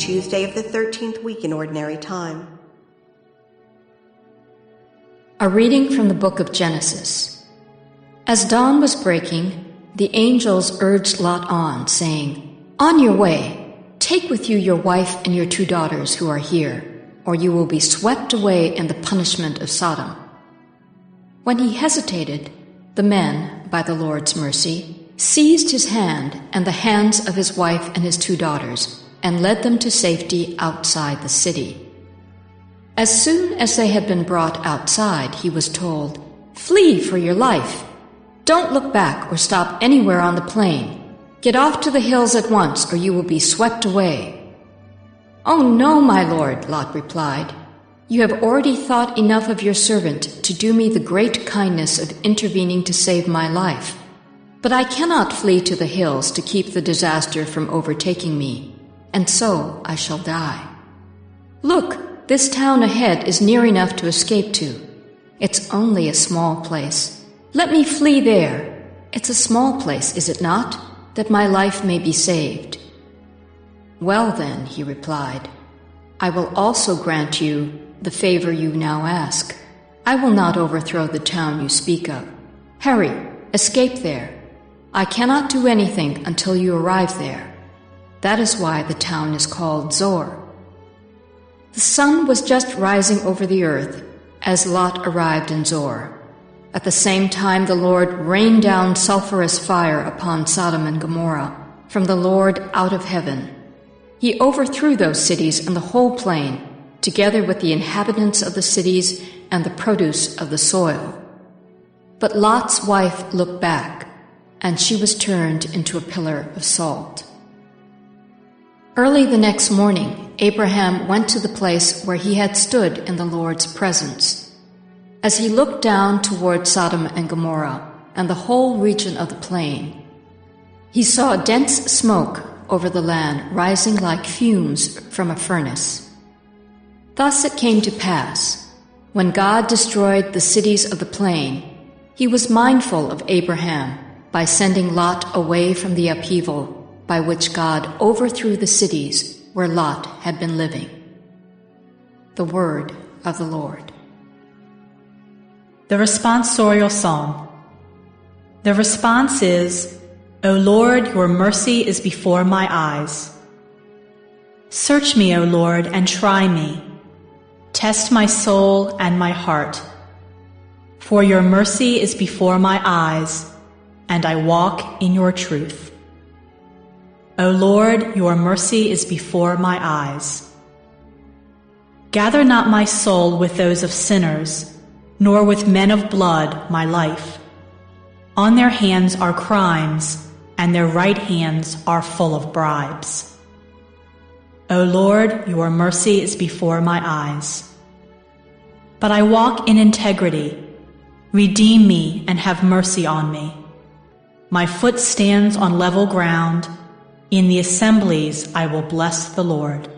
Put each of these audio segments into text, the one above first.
Tuesday of the 13th week in Ordinary Time. A reading from the book of Genesis. As dawn was breaking, the angels urged Lot on, saying, "On your way, take with you your wife and your 2 daughters who are here, or you will be swept away in the punishment of Sodom." When he hesitated, the men, by the Lord's mercy, seized his hand and the hands of his wife and his 2 daughters, and led them to safety outside the city. As soon as they had been brought outside, he was told, "Flee for your life. Don't look back or stop anywhere on the plain. Get off to the hills at once, or you will be swept away." "Oh no, my lord," Lot replied. "You have already thought enough of your servant to do me the great kindness of intervening to save my life. But I cannot flee to the hills to keep the disaster from overtaking me, and so I shall die. Look, this town ahead is near enough to escape to. It's only a small place. Let me flee there. It's a small place, is it not, that my life may be saved?" "Well then," he replied, "I will also grant you the favor you now ask. I will not overthrow the town you speak of. Hurry, escape there. I cannot do anything until you arrive there. That is why the town is called Zor." The sun was just rising over the earth as Lot arrived in Zor. At the same time the Lord rained down sulphurous fire upon Sodom and Gomorrah from the Lord out of heaven. He overthrew those cities and the whole plain, together with the inhabitants of the cities and the produce of the soil. But Lot's wife looked back, and she was turned into a pillar of salt. Early the next morning, Abraham went to the place where he had stood in the Lord's presence. As he looked down toward Sodom and Gomorrah and the whole region of the plain, he saw dense smoke over the land rising like fumes from a furnace. Thus it came to pass, when God destroyed the cities of the plain, he was mindful of Abraham by sending Lot away from the upheaval by which God overthrew the cities where Lot had been living. The word of the Lord. The responsorial psalm. The response is, "O Lord, your mercy is before my eyes. Search me, O Lord, and try me. Test my soul and my heart. For your mercy is before my eyes, and I walk in your truth. O Lord, your mercy is before my eyes. Gather not my soul with those of sinners, nor with men of blood my life. On their hands are crimes, and their right hands are full of bribes. O Lord, your mercy is before my eyes. But I walk in integrity. Redeem me and have mercy on me. My foot stands on level ground. In the assemblies I will bless the Lord.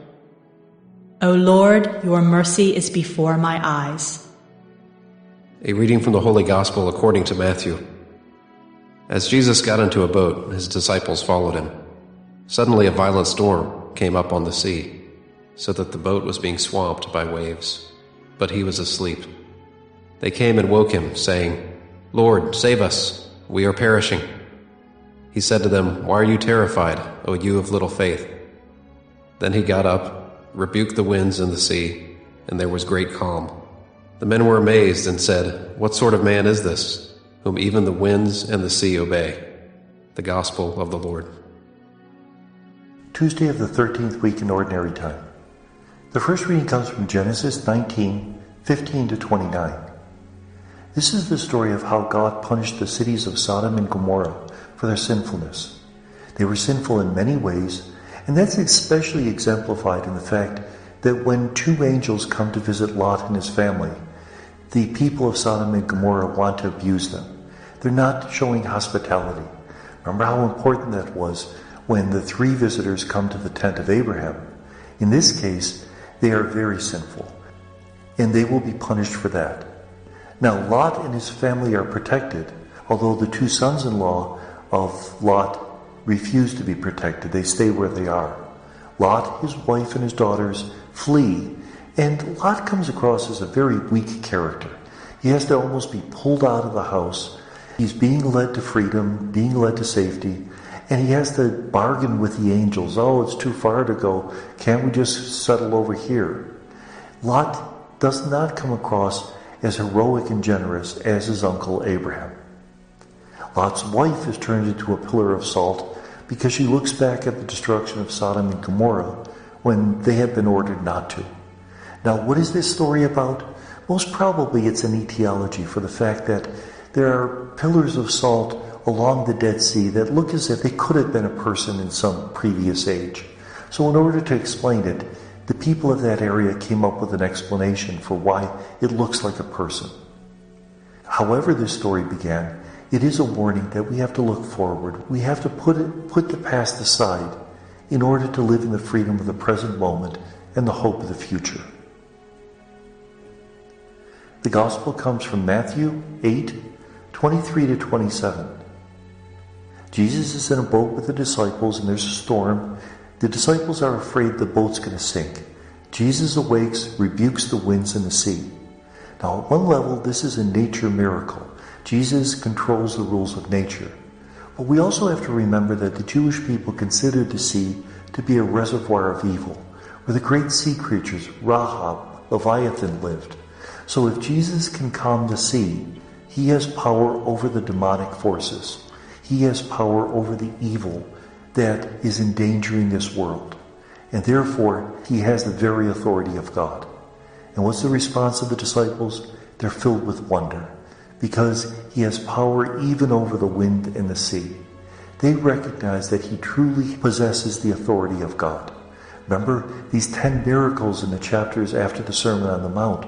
O Lord, your mercy is before my eyes." A reading from the Holy Gospel according to Matthew. As Jesus got into a boat, his disciples followed him. Suddenly a violent storm came up on the sea, so that the boat was being swamped by waves, but he was asleep. They came and woke him, saying, "Lord, save us, we are perishing." He said to them, "Why are you terrified, O you of little faith?" Then he got up, rebuked the winds and the sea, and there was great calm. The men were amazed and said, "What sort of man is this, whom even the winds and the sea obey?" The Gospel of the Lord. Tuesday of the 13th week in Ordinary Time. The first reading comes from Genesis 19:15 to 29. This is the story of how God punished the cities of Sodom and Gomorrah for their sinfulness. They were sinful in many ways, and that's especially exemplified in the fact that when 2 angels come to visit Lot and his family, the people of Sodom and Gomorrah want to abuse them. They're not showing hospitality. Remember how important that was when the 3 visitors come to the tent of Abraham. In this case, they are very sinful, and they will be punished for that. Now, Lot and his family are protected, although the 2 sons-in-law of Lot refuse to be protected. They stay where they are. Lot, his wife, and his daughters flee, and Lot comes across as a very weak character. He has to almost be pulled out of the house. He's being led to freedom, being led to safety, and he has to bargain with the angels. Oh, it's too far to go. Can't we just settle over here? Lot does not come across as heroic and generous as his uncle Abraham. Lot's wife is turned into a pillar of salt because she looks back at the destruction of Sodom and Gomorrah when they had been ordered not to. Now, what is this story about? Most probably it's an etiology for the fact that there are pillars of salt along the Dead Sea that look as if they could have been a person in some previous age. So in order to explain it, the people of that area came up with an explanation for why it looks like a person. However this story began, it is a warning that we have to look forward. We have to put the past aside in order to live in the freedom of the present moment and the hope of the future. The Gospel comes from Matthew 8:23 to 27. Jesus is in a boat with the disciples and there's a storm. The disciples are afraid the boat's going to sink. Jesus awakes, rebukes the winds and the sea. Now, at one level, this is a nature miracle. Jesus controls the rules of nature. But we also have to remember that the Jewish people considered the sea to be a reservoir of evil, where the great sea creatures, Rahab, Leviathan, lived. So if Jesus can calm the sea, he has power over the demonic forces. He has power over the evil that is endangering this world. And therefore, he has the very authority of God. And what's the response of the disciples? They're filled with wonder, because he has power even over the wind and the sea. They recognize that he truly possesses the authority of God. Remember, these 10 miracles in the chapters after the Sermon on the Mount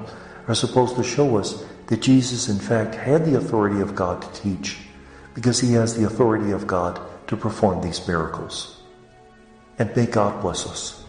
are supposed to show us that Jesus, in fact, had the authority of God to teach, because he has the authority of God to perform these miracles. And may God bless us.